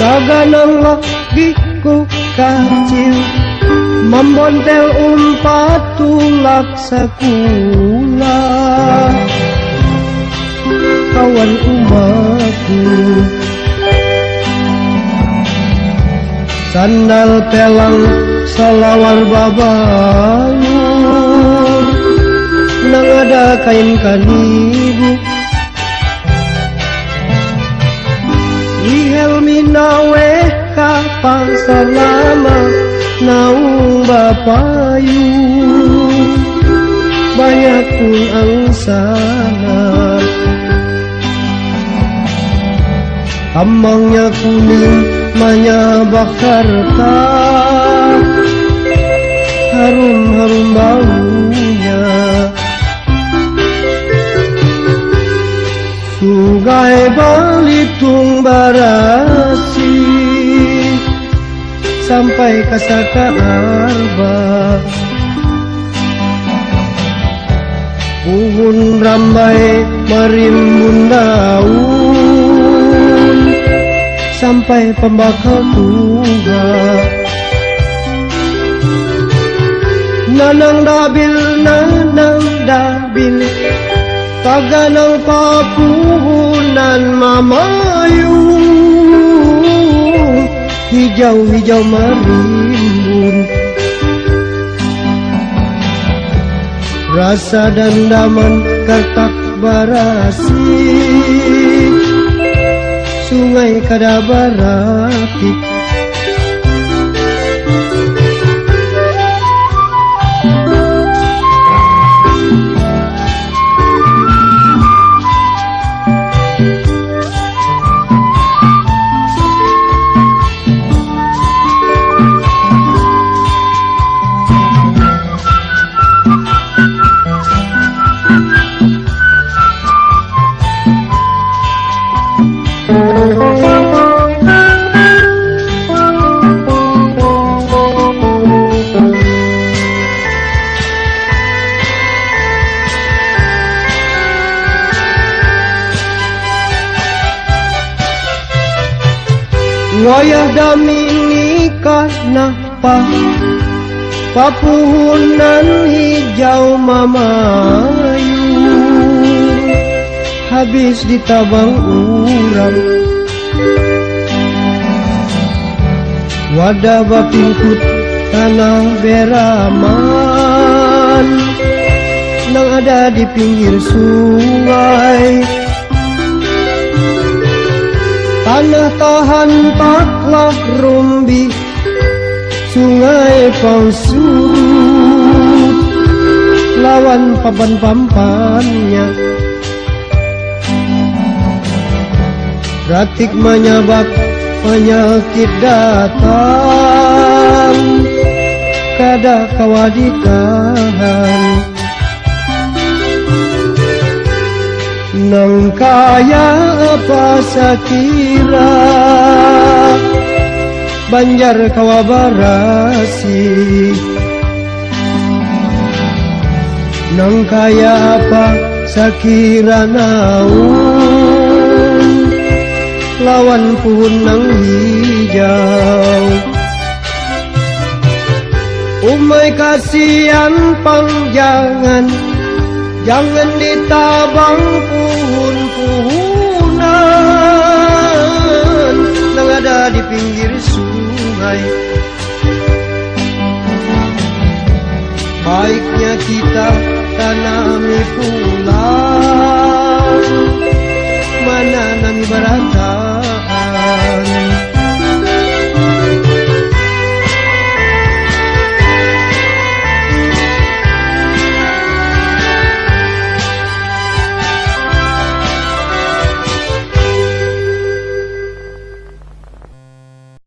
Kaganang lagi ku kacil membontel umpat tulak sakula kawan umatku sandal telang salawar babalur nang ada kain kanibu ihel minawe kapal salama naung bapayu banyak pun angsana tambangnya kuning manya bakarta harum-harum baunya sungai Balitung Barasi sampai ke Saka Arba Puhun rambai marimbun daun sampai pembakal tuga nanang dabil kaganang papuhunan mamayu hijau-hijau marimbun rasa dandaman Kertak Barasi sungai Kadabaratik wayah daminika napa papuhunan hijau mamayu habis ditabang urang wadah bapingkut tanah beraman nang ada di pinggir sungai tanah tahan taklah rumbi sungai pausut lawan papan pampannya ratik menyabak penyakit datang kada kawaditahan nang kaya apa sakira Banjar Kawabarasi nang kaya apa sakira naung lawan pun nang hijau umay kasihan pangjangan jangan ditabang puhun-puhunan nang ada di pinggir sungai. Baiknya kita tanami pulang, mana nami barata